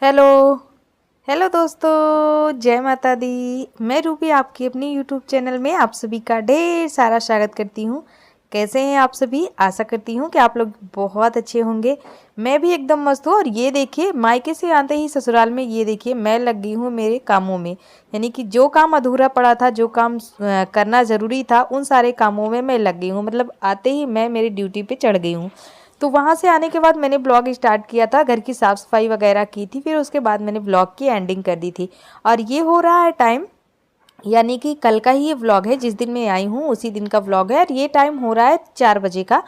Hello hello दोस्तों, जय माता दी। मैं रूबी आपकी अपनी यूट्यूब चैनल में आप सभी का ढेर सारा स्वागत करती हूँ। कैसे हैं आप सभी? आशा करती हूँ कि आप लोग बहुत अच्छे होंगे। मैं भी एकदम मस्त हूँ। और ये देखिए, मायके से आते ही ससुराल में ये देखिए मैं लग गई हूँ मेरे कामों में। यानी कि जो काम अधूरा पड़ा था, जो काम करना ज़रूरी था, उन सारे कामों में मैं लग गई हूँ। मतलब आते ही मैं मेरी ड्यूटी पे चढ़ गई हूँ। तो वहाँ से आने के बाद मैंने ब्लॉग स्टार्ट किया था, घर की साफ़ सफाई वगैरह की थी, फिर उसके बाद मैंने ब्लॉग की एंडिंग कर दी थी। और ये हो रहा है टाइम, यानी कि कल का ही ये व्लॉग है, जिस दिन मैं आई हूँ उसी दिन का व्लॉग है। और ये टाइम हो रहा है 4 बजे का।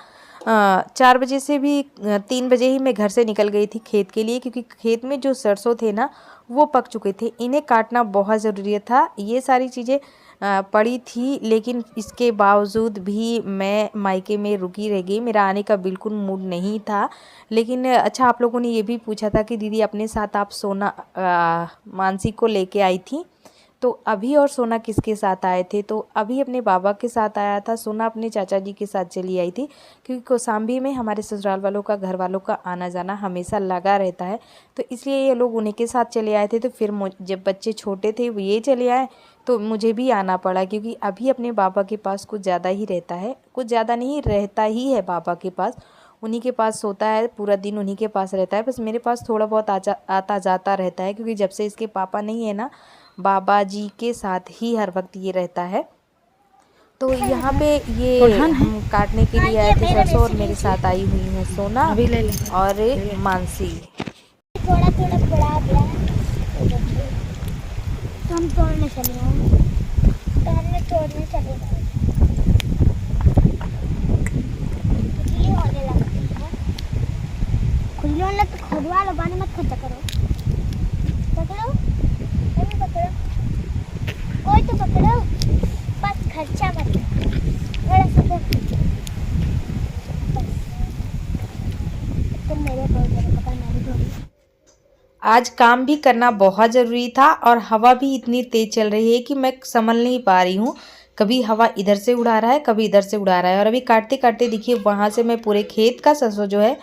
4 बजे से भी 3 बजे ही मैं घर से निकल गई थी खेत के लिए, क्योंकि खेत में जो सरसों थे ना वो पक चुके थे। इन्हें काटना बहुत ज़रूरी था। ये सारी चीज़ें पड़ी थी, लेकिन इसके बावजूद भी मैं मायके में रुकी रह गई। मेरा आने का बिल्कुल मूड नहीं था। लेकिन अच्छा, आप लोगों ने ये भी पूछा था कि दीदी अपने साथ आप सोना मानसी को लेके आई थी। तो अभी और सोना किसके साथ आए थे? तो अभी अपने बाबा के साथ आया था, सोना अपने चाचा जी के साथ चली आई थी। क्योंकि कौसाम्बी में हमारे ससुराल वालों का, घर वालों का आना जाना हमेशा लगा रहता है, तो इसलिए ये लोग उन्हीं के साथ चले आए थे। तो फिर जब बच्चे छोटे थे वो ये चले आए, तो मुझे भी आना पड़ा। क्योंकि अभी अपने बाबा के पास कुछ ज़्यादा ही रहता है, कुछ ज़्यादा नहीं रहता ही है बाबा के पास। उन्हीं के पास सोता है, पूरा दिन उन्हीं के पास रहता है। बस मेरे पास थोड़ा बहुत आता जाता रहता है, क्योंकि जब से इसके पापा नहीं है ना, बाबा जी के साथ ही हर वक्त ये रहता है। तो यहाँ पे ये हम काटने के लिए आए थे सरसों, और मेरे साथ आई हुई है सोना और मानसी। थोड़ा थोड़ा बड़ा बड़ा तो हम तोड़ने चले जाएंगे। तो हमने तोड़ने चले जाएंगे। ये होने लगती है खुली होने तो खुदवा लो, बाने मत खुद करो। पकड़ो, अभी पकड़ो, कोई तो पकड़ो, बस खर्चा मत थोड़ा सा तुम मेरे को पकड़ नहीं दोगी। आज काम भी करना बहुत ज़रूरी था, और हवा भी इतनी तेज़ चल रही है कि मैं संभल नहीं पा रही हूँ। कभी हवा इधर से उड़ा रहा है, कभी इधर से उड़ा रहा है। और अभी काटते काटते देखिए, वहाँ से मैं पूरे खेत का सरसों जो है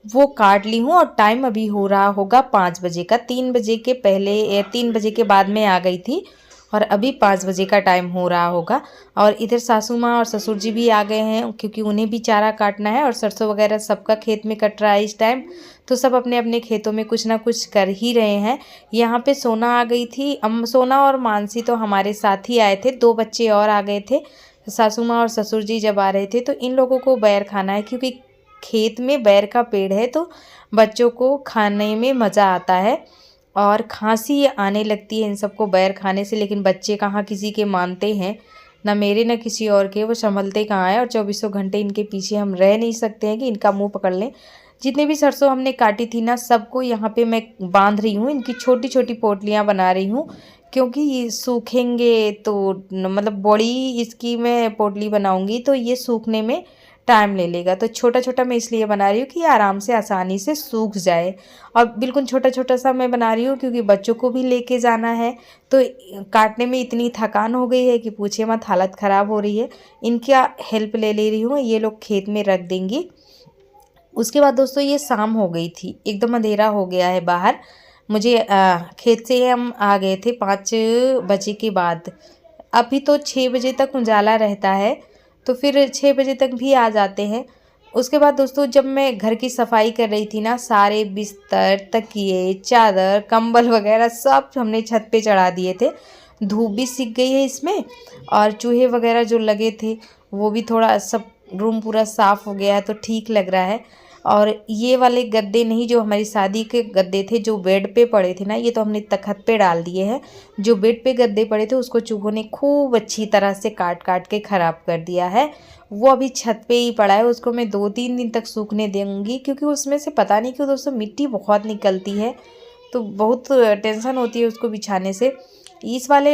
वो काट ली हूँ। और टाइम अभी हो रहा होगा 5 बजे का। 3 बजे के पहले या 3 बजे के बाद में आ गई थी, और अभी 5 बजे का टाइम हो रहा होगा। और इधर सासू माँ और ससुर जी भी आ गए हैं, क्योंकि उन्हें भी चारा काटना है। और सरसों वगैरह सबका खेत में कट रहा है इस टाइम। तो सब अपने अपने खेतों में कुछ ना कुछ कर ही रहे हैं। यहाँ पे सोना आ गई थी। सोना और मानसी तो हमारे साथ ही आए थे, 2 बच्चे और आ गए थे। सासू माँ और ससुर जी जब आ रहे थे, तो इन लोगों को बैर खाना है, क्योंकि खेत में बैर का पेड़ है, तो बच्चों को खाने में मज़ा आता है। और खांसी आने लगती है इन सबको बैर खाने से। लेकिन बच्चे कहाँ किसी के मानते हैं, ना मेरे ना किसी और के। वो संभलते कहाँ हैं, और 24 घंटे इनके पीछे हम रह नहीं सकते हैं कि इनका मुंह पकड़ लें। जितने भी सरसों हमने काटी थी ना, सबको यहाँ पे मैं बांध रही हूँ। इनकी छोटी छोटी पोटलियाँ बना रही हूँ, क्योंकि ये सूखेंगे तो मतलब बड़ी इसकी मैं पोटली बनाऊँगी तो ये सूखने में टाइम ले लेगा। तो छोटा छोटा मैं इसलिए बना रही हूँ कि आराम से आसानी से सूख जाए। और बिल्कुल छोटा छोटा सा मैं बना रही हूँ, क्योंकि बच्चों को भी लेके जाना है। तो काटने में इतनी थकान हो गई है कि पूछे मत, हालत ख़राब हो रही है। इनका हेल्प ले ले रही हूँ, ये लोग खेत में रख देंगी। उसके बाद दोस्तों ये शाम हो गई थी, एकदम अंधेरा हो गया है बाहर। मुझे खेत से हम आ गए थे 5 बजे के बाद। अभी तो 6 बजे तक उजाला रहता है, तो फिर 6 बजे तक भी आ जाते हैं। उसके बाद दोस्तों जब मैं घर की सफाई कर रही थी ना, सारे बिस्तर, तकिए, चादर, कंबल वगैरह सब हमने छत पे चढ़ा दिए थे। धूप भी सिक गई है इसमें, और चूहे वगैरह जो लगे थे वो भी थोड़ा सब, रूम पूरा साफ़ हो गया है, तो ठीक लग रहा है। और ये वाले गद्दे नहीं, जो हमारी शादी के गद्दे थे जो बेड पे पड़े थे ना, ये तो हमने तखत पे डाल दिए हैं। जो बेड पे गद्दे पड़े थे उसको चूहों ने खूब अच्छी तरह से काट काट के ख़राब कर दिया है। वो अभी छत पे ही पड़ा है, उसको मैं 2-3 दिन तक सूखने दूँगी, क्योंकि उसमें से पता नहीं क्यों दोस्तों मिट्टी बहुत निकलती है, तो बहुत टेंशन होती है उसको बिछाने से। इस वाले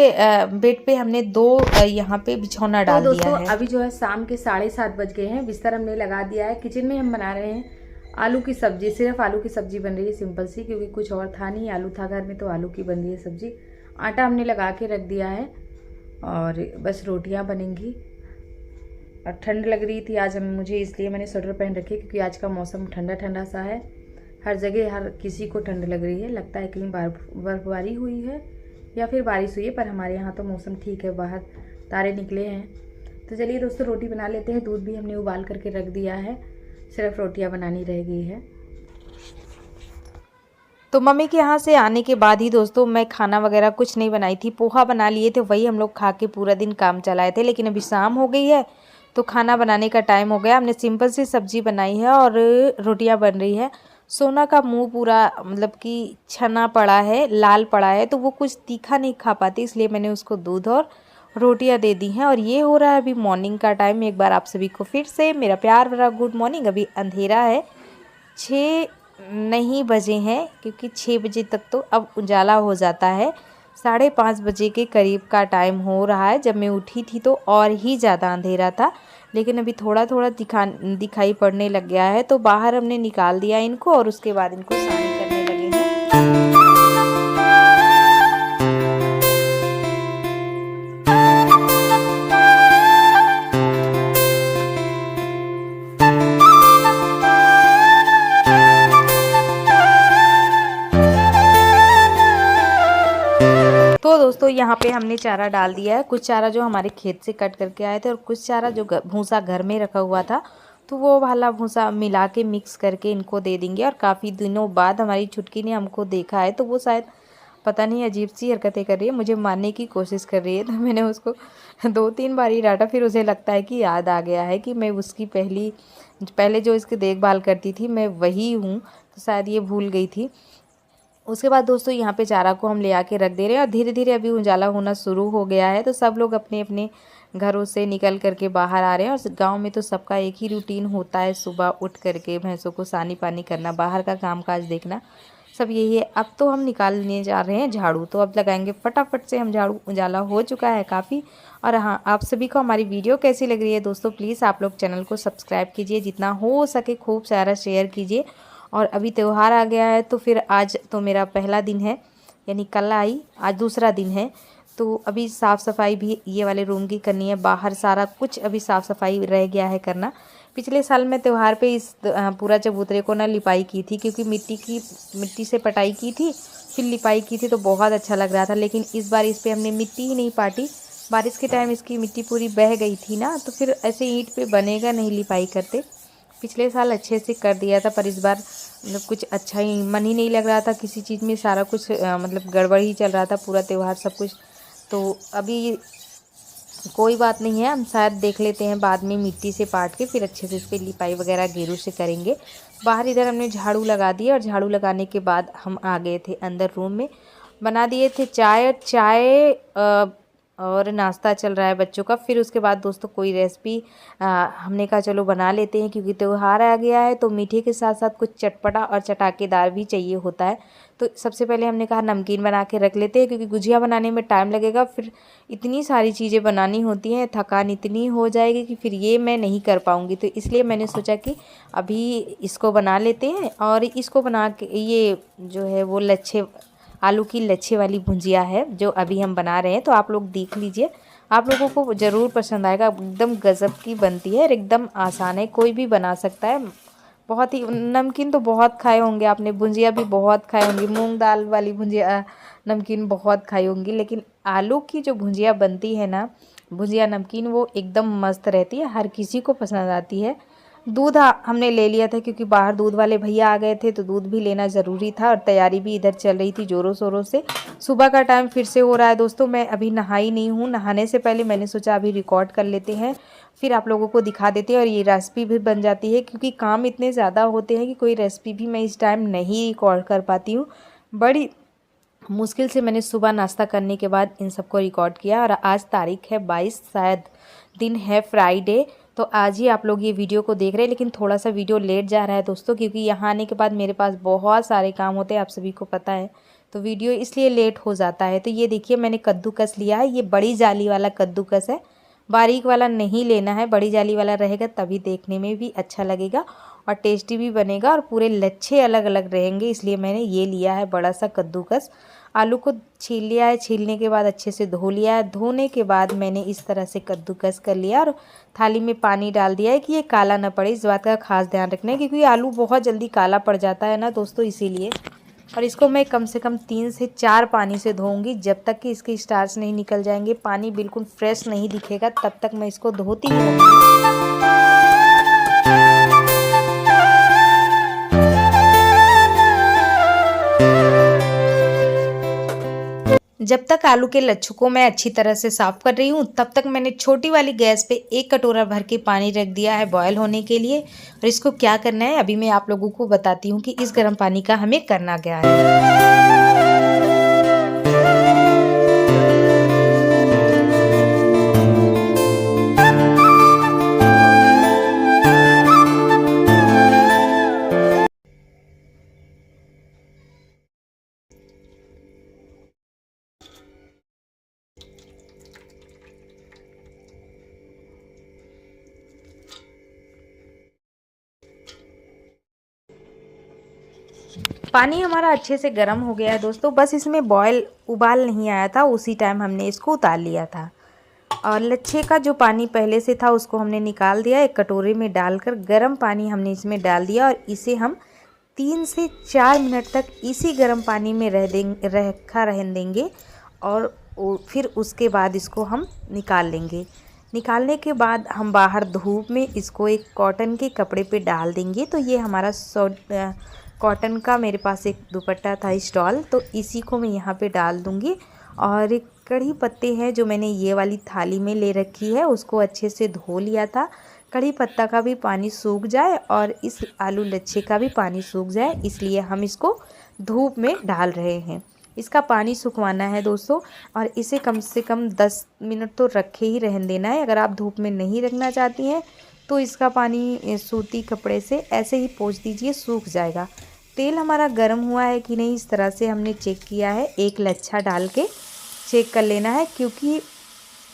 बेड पे हमने 2 यहाँ पे बिछौना डाल दिया है। दोस्तों अभी जो है शाम के 7:30 बज गए हैं, बिस्तर हमने लगा दिया है। किचन में हम बना रहे हैं आलू की सब्जी, सिर्फ आलू की सब्जी बन रही है सिंपल सी, क्योंकि कुछ और था नहीं, आलू था घर में तो आलू की बन रही है सब्जी। आटा हमने लगा के रख दिया है और बस रोटियां बनेंगी। और ठंड लग रही थी आज मुझे, इसलिए मैंने स्वेटर पहन रखी, क्योंकि आज का मौसम ठंडा ठंडा सा है। हर जगह हर किसी को ठंड लग रही है, लगता है कहीं बर्फबारी हुई है या फिर बारिश हुई है, पर हमारे यहाँ तो मौसम ठीक है, बाहर तारे निकले हैं। तो चलिए दोस्तों रोटी बना लेते हैं। दूध भी हमने उबाल करके रख दिया है, सिर्फ रोटियां बनानी रह गई है। तो मम्मी के यहाँ से आने के बाद ही दोस्तों मैं खाना वगैरह कुछ नहीं बनाई थी, पोहा बना लिए थे, वही हम लोग खा के पूरा दिन काम चलाए थे। लेकिन अभी शाम हो गई है तो खाना बनाने का टाइम हो गया। हमने सिंपल सी सब्जी बनाई है और रोटियां बन रही है। सोना का मुंह पूरा मतलब कि छना पड़ा है, लाल पड़ा है, तो वो कुछ तीखा नहीं खा पाती, इसलिए मैंने उसको दूध और रोटियां दे दी हैं। और ये हो रहा है अभी मॉर्निंग का टाइम। एक बार आप सभी को फिर से मेरा प्यार भरा गुड मॉर्निंग। अभी अंधेरा है, 6 नहीं बजे हैं, क्योंकि 6 बजे तक तो अब उजाला हो जाता है। 5:30 बजे के करीब का टाइम हो रहा है। जब मैं उठी थी तो और ही ज़्यादा अंधेरा था, लेकिन अभी थोड़ा थोड़ा दिखाई पड़ने लग गया है। तो बाहर हमने निकाल दिया इनको और उसके बाद इनको सानी करने लगे हैं। तो दोस्तों यहाँ पे हमने चारा डाल दिया है। कुछ चारा जो हमारे खेत से कट करके आए थे और कुछ चारा जो भूसा घर में रखा हुआ था, तो वो वाला भूसा मिला के मिक्स करके इनको दे देंगे। और काफ़ी दिनों बाद हमारी छुटकी ने हमको देखा है, तो वो शायद पता नहीं अजीब सी हरकतें कर रही है, मुझे मारने की कोशिश कर रही है। तो मैंने उसको 2-3 बार ही डांटा, फिर उसे लगता है कि याद आ गया है कि मैं उसकी पहले जो इसकी देखभाल करती थी मैं वही हूँ, तो शायद ये भूल गई थी। उसके बाद दोस्तों यहाँ पे चारा को हम ले आके रख दे रहे हैं और धीरे धीरे अभी उजाला होना शुरू हो गया है। तो सब लोग अपने अपने घरों से निकल करके बाहर आ रहे हैं। और गांव में तो सबका एक ही रूटीन होता है, सुबह उठ करके भैंसों को सानी पानी करना, बाहर का कामकाज देखना, सब यही है। अब तो हम निकालने जा रहे हैं झाड़ू, तो अब लगाएंगे फटाफट से हम झाड़ू। उजाला हो चुका है काफ़ी। और हाँ, आप सभी को हमारी वीडियो कैसी लग रही है दोस्तों, प्लीज़ आप लोग चैनल को सब्सक्राइब कीजिए, जितना हो सके खूब सारा शेयर कीजिए। और अभी त्यौहार आ गया है, तो फिर आज तो मेरा पहला दिन है, यानी कल आई, आज दूसरा दिन है। तो अभी साफ़ सफाई भी ये वाले रूम की करनी है, बाहर सारा कुछ अभी साफ़ सफाई रह गया है करना। पिछले साल मैं त्यौहार पे इस पूरा चबूतरे को ना लिपाई की थी, क्योंकि मिट्टी से पटाई की थी, फिर लिपाई की थी, तो बहुत अच्छा लग रहा था। लेकिन इस बार इस पर हमने मिट्टी ही नहीं पाटी, बारिश के टाइम इसकी मिट्टी पूरी बह गई थी ना, तो फिर ऐसे ईंट पे बनेगा नहीं लिपाई करते। पिछले साल अच्छे से कर दिया था, पर इस बार मतलब कुछ अच्छा ही मन ही नहीं लग रहा था किसी चीज़ में, सारा कुछ मतलब गड़बड़ ही चल रहा था, पूरा त्यौहार सब कुछ। तो अभी कोई बात नहीं है, हम शायद देख लेते हैं बाद में मिट्टी से पाट के, फिर अच्छे से इस पर लिपाई वगैरह गेरू से करेंगे। बाहर इधर हमने झाड़ू लगा दिया और झाड़ू लगाने के बाद हम आ गए थे अंदर रूम में। बना दिए थे चाय और नाश्ता चल रहा है बच्चों का। फिर उसके बाद दोस्तों कोई रेसिपी हमने कहा चलो बना लेते हैं, क्योंकि त्यौहार आ गया है, तो मीठे के साथ साथ कुछ चटपटा और चटाकेदार भी चाहिए होता है। तो सबसे पहले हमने कहा नमकीन बना के रख लेते हैं, क्योंकि गुजिया बनाने में टाइम लगेगा, फिर इतनी सारी चीज़ें बनानी होती हैं, थकान इतनी हो जाएगी कि फिर ये मैं नहीं कर पाऊँगी। तो इसलिए मैंने सोचा कि अभी इसको बना लेते हैं। और इसको बना के, ये जो है वो आलू की लच्छे वाली भुंजिया है जो अभी हम बना रहे हैं, तो आप लोग देख लीजिए, आप लोगों को ज़रूर पसंद आएगा। एकदम गज़ब की बनती है और एकदम आसान है, कोई भी बना सकता है। बहुत ही, नमकीन तो बहुत खाए होंगे आपने, भुंजिया भी बहुत खाए होंगी, मूंग दाल वाली भुंजिया नमकीन बहुत खाई होंगी, लेकिन आलू की जो भुंजिया बनती है ना, भुंजिया नमकीन, वो एकदम मस्त रहती है, हर किसी को पसंद आती है। दूध हमने ले लिया था, क्योंकि बाहर दूध वाले भैया आ गए थे, तो दूध भी लेना ज़रूरी था। और तैयारी भी इधर चल रही थी ज़ोरों शोरों से। सुबह का टाइम फिर से हो रहा है दोस्तों। मैं अभी नहाई नहीं हूँ, नहाने से पहले मैंने सोचा अभी रिकॉर्ड कर लेते हैं। फिर आप लोगों को दिखा देते हैं और ये रेसिपी भी बन जाती है, क्योंकि काम इतने ज़्यादा होते हैं कि कोई रेसिपी भी मैं इस टाइम नहीं रिकॉर्ड कर पाती हूँ। बड़ी मुश्किल से मैंने सुबह नाश्ता करने के बाद इन सबको रिकॉर्ड किया। और आज तारीख है 22, शायद दिन है फ्राइडे, तो आज ही आप लोग ये वीडियो को देख रहे हैं। लेकिन थोड़ा सा वीडियो लेट जा रहा है दोस्तों, क्योंकि यहाँ आने के बाद मेरे पास बहुत सारे काम होते हैं, आप सभी को पता है, तो वीडियो इसलिए लेट हो जाता है। तो ये देखिए मैंने कद्दूकस लिया है, ये बड़ी जाली वाला कद्दूकस है, बारीक वाला नहीं लेना है। बड़ी जाली वाला रहेगा तभी देखने में भी अच्छा लगेगा और टेस्टी भी बनेगा और पूरे लच्छे अलग अलग रहेंगे, इसलिए मैंने ये लिया है बड़ा सा कद्दूकस। आलू को छील लिया है, छीलने के बाद अच्छे से धो लिया है। धोने के बाद मैंने इस तरह से कद्दूकस कर लिया और थाली में पानी डाल दिया है कि ये काला ना पड़े। इस बात का खास ध्यान रखना है, क्योंकि आलू बहुत जल्दी काला पड़ जाता है ना दोस्तों, इसीलिए। और इसको मैं कम से कम 3 से 4 पानी से धोऊंगी, जब तक कि इसके स्टार्च नहीं निकल जाएंगे, पानी बिल्कुल फ्रेश नहीं दिखेगा, तब तक मैं इसको धोती ही रहूँगी। जब तक आलू के लच्छू को मैं अच्छी तरह से साफ़ कर रही हूँ, तब तक मैंने छोटी वाली गैस पे 1 कटोरा भर के पानी रख दिया है बॉयल होने के लिए। और इसको क्या करना है अभी मैं आप लोगों को बताती हूँ कि इस गर्म पानी का हमें करना क्या है। पानी हमारा अच्छे से गर्म हो गया है दोस्तों, बस इसमें उबाल नहीं आया था, उसी टाइम हमने इसको उतार लिया था। और लच्छे का जो पानी पहले से था उसको हमने निकाल दिया, एक कटोरे में डालकर गर्म पानी हमने इसमें डाल दिया और इसे हम 3 से 4 मिनट तक इसी गर्म पानी में रहने देंगे। और फिर उसके बाद इसको हम निकाल लेंगे। निकालने के बाद हम बाहर धूप में इसको एक कॉटन के कपड़े पे डाल देंगे। तो ये हमारा कॉटन का मेरे पास एक दुपट्टा था स्टॉल, तो इसी को मैं यहाँ पे डाल दूँगी। और एक कढ़ी पत्ते हैं जो मैंने ये वाली थाली में ले रखी है, उसको अच्छे से धो लिया था। कढ़ी पत्ता का भी पानी सूख जाए और इस आलू लच्छे का भी पानी सूख जाए, इसलिए हम इसको धूप में डाल रहे हैं। इसका पानी सुखवाना है दोस्तों, और इसे कम से कम 10 मिनट तो रखे ही रहने देना है। अगर आप धूप में नहीं रखना चाहती हैं तो इसका पानी सूती कपड़े से ऐसे ही पोंछ दीजिए, सूख जाएगा। तेल हमारा गर्म हुआ है कि नहीं, इस तरह से हमने चेक किया है। एक लच्छा डाल के चेक कर लेना है, क्योंकि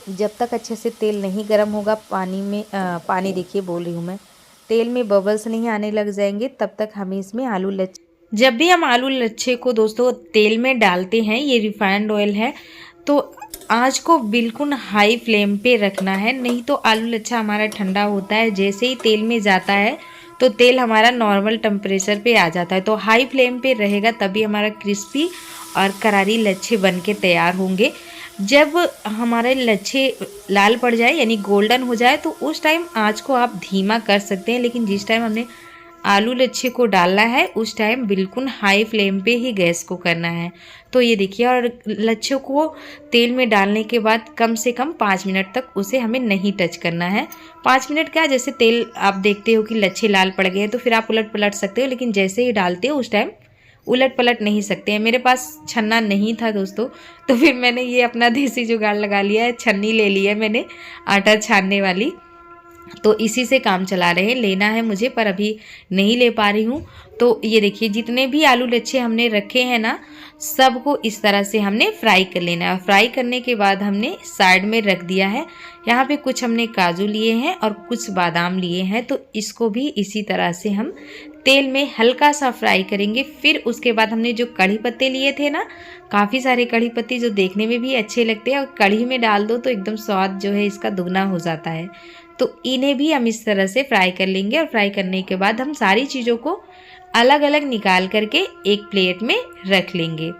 जब तक अच्छे से तेल नहीं गर्म होगा पानी देखिए बोल रही हूँ मैं, तेल में बबल्स नहीं आने लग जाएंगे, तब तक हमें इसमें आलू लच्छे, जब भी हम आलू लच्छे को दोस्तों तेल में डालते हैं, ये रिफाइंड ऑयल है, तो आँच को बिल्कुल हाई फ्लेम पे रखना है, नहीं तो आलू लच्छा हमारा ठंडा होता है। जैसे ही तेल में जाता है तो तेल हमारा नॉर्मल टेम्परेचर पे आ जाता है, तो हाई फ्लेम पे रहेगा तभी हमारा क्रिस्पी और करारी लच्छे बन के तैयार होंगे। जब हमारे लच्छे लाल पड़ जाए यानी गोल्डन हो जाए, तो उस टाइम आँच को आप धीमा कर सकते हैं, लेकिन जिस टाइम हमने आलू लच्छे को डालना है उस टाइम बिल्कुल हाई फ्लेम पे ही गैस को करना है। तो ये देखिए, और लच्छे को तेल में डालने के बाद कम से कम 5 मिनट तक उसे हमें नहीं टच करना है। 5 मिनट क्या, जैसे तेल आप देखते हो कि लच्छे लाल पड़ गए हैं तो फिर आप उलट पलट सकते हो, लेकिन जैसे ही डालते हो उस टाइम उलट पलट नहीं सकते हैं। मेरे पास छन्ना नहीं था दोस्तों, तो फिर मैंने ये अपना देसी जुगाड़ लगा लिया है, छन्नी ले ली है मैंने आटा छानने वाली, तो इसी से काम चला रहे हैं। लेना है मुझे पर अभी नहीं ले पा रही हूँ। तो ये देखिए, जितने भी आलू लच्छे हमने रखे हैं ना, सबको इस तरह से हमने फ्राई कर लेना है। फ्राई करने के बाद हमने साइड में रख दिया है। यहाँ पे कुछ हमने काजू लिए हैं और कुछ बादाम लिए हैं, तो इसको भी इसी तरह से हम तेल में हल्का सा फ्राई करेंगे। फिर उसके बाद हमने जो कढ़ी पत्ते लिए थे ना, काफ़ी सारे कढ़ी पत्ते जो देखने में भी अच्छे लगते हैं, और कढ़ी में डाल दो तो एकदम स्वाद जो है इसका दुगना हो जाता है। तो इन्हें भी हम इस तरह से फ्राई कर लेंगे। और फ्राई करने के बाद हम सारी चीज़ों को अलग अलग निकाल करके एक प्लेट में रख लेंगे।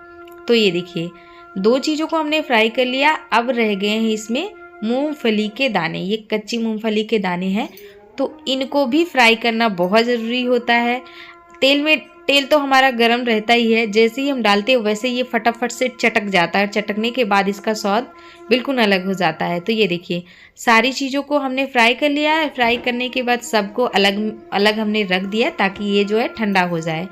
तो ये देखिए, 2 चीज़ों को हमने फ्राई कर लिया। अब रह गए हैं इसमें मूंगफली के दाने, ये कच्ची मूंगफली के दाने हैं, तो इनको भी फ्राई करना बहुत ज़रूरी होता है। तेल में तेल तो हमारा गर्म रहता ही है, जैसे ही हम डालते हैं वैसे ये फटाफट से चटक जाता है। चटकने के बाद इसका स्वाद बिल्कुल अलग हो जाता है। तो ये देखिए सारी चीज़ों को हमने फ्राई कर लिया है। फ्राई करने के बाद सबको अलग अलग हमने रख दिया ताकि ये जो है ठंडा हो जाए।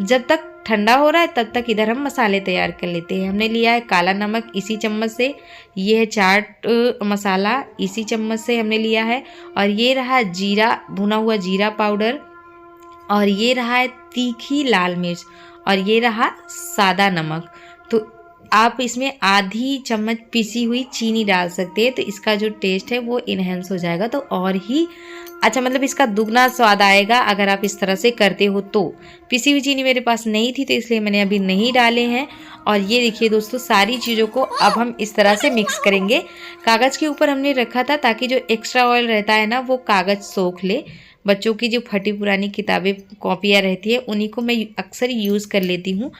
जब तक ठंडा हो रहा है तब तक इधर हम मसाले तैयार कर लेते हैं। हमने लिया है काला नमक इसी चम्मच से, ये है चाट मसाला इसी चम्मच से हमने लिया है, और ये रहा जीरा, भुना हुआ जीरा पाउडर, और ये रहा है तीखी लाल मिर्च, और ये रहा सादा नमक। तो आप इसमें आधी चम्मच पिसी हुई चीनी डाल सकते हैं, तो इसका जो टेस्ट है वो इन्हेंस हो जाएगा, तो और ही अच्छा मतलब इसका दुगना स्वाद आएगा अगर आप इस तरह से करते हो तो। पिसी हुई चीनी मेरे पास नहीं थी तो इसलिए मैंने अभी नहीं डाले हैं। और ये देखिए दोस्तों सारी चीज़ों को अब हम इस तरह से मिक्स करेंगे। कागज़ के ऊपर हमने रखा था ताकि जो एक्स्ट्रा ऑयल रहता है ना वो कागज़ सोख ले। बच्चों की जो फटी पुरानी किताबें कॉपियाँ रहती है उन्हीं को मैं अक्सर यूज़ कर लेती हूँ।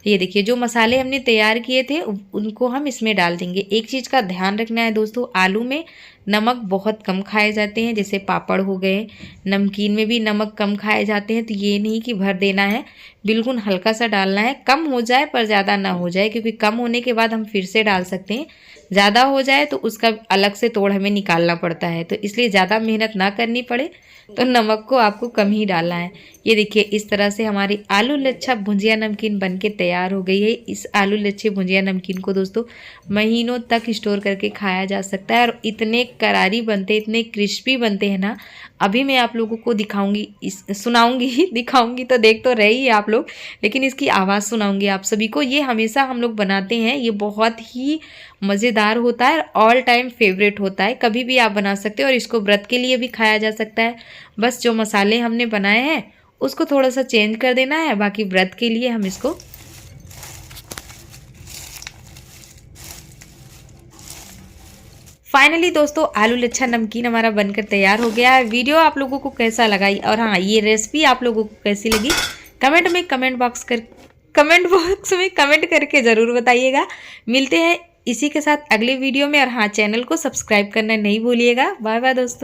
ये देखिए जो मसाले हमने तैयार किए थे उनको हम इसमें डाल देंगे। एक चीज़ का ध्यान रखना है दोस्तों, आलू में नमक बहुत कम खाए जाते हैं, जैसे पापड़ हो गए, नमकीन में भी नमक कम खाए जाते हैं। तो ये नहीं कि भर देना है, बिल्कुल हल्का सा डालना है, कम हो जाए पर ज़्यादा ना हो जाए, क्योंकि कम होने के बाद हम फिर से डाल सकते हैं। ज़्यादा हो जाए तो उसका अलग से तोड़ हमें निकालना पड़ता है, तो इसलिए ज़्यादा मेहनत ना करनी पड़े तो नमक को आपको कम ही डालना है। ये देखिए इस तरह से हमारी आलू लच्छा भुंजिया नमकीन बनके तैयार हो गई है। इस आलू लच्छे भुंजिया नमकीन को दोस्तों महीनों तक स्टोर करके खाया जा सकता है, और इतने करारी बनते हैं, इतने क्रिस्पी बनते हैं ना। अभी मैं आप लोगों को दिखाऊंगी, सुनाऊंगी, दिखाऊंगी तो देख तो रहे ही आप लोग, लेकिन इसकी आवाज़ सुनाऊंगी आप सभी को। ये हमेशा हम लोग बनाते हैं, ये बहुत ही मज़ेदार होता है, ऑल टाइम फेवरेट होता है। कभी भी आप बना सकते हो और इसको व्रत के लिए भी खाया जा सकता है। बस जो मसाले हमने बनाए हैं उसको थोड़ा सा चेंज कर देना है, बाकी व्रत के लिए हम इसको फाइनली दोस्तों आलू लच्छा नमकीन हमारा बनकर तैयार हो गया है। वीडियो आप लोगों को कैसा लगा, और हाँ ये रेसिपी आप लोगों को कैसी लगी कमेंट बॉक्स में कमेंट करके ज़रूर बताइएगा। मिलते हैं इसी के साथ अगले वीडियो में, और हाँ चैनल को सब्सक्राइब करना नहीं भूलिएगा। बाय बाय दोस्तों।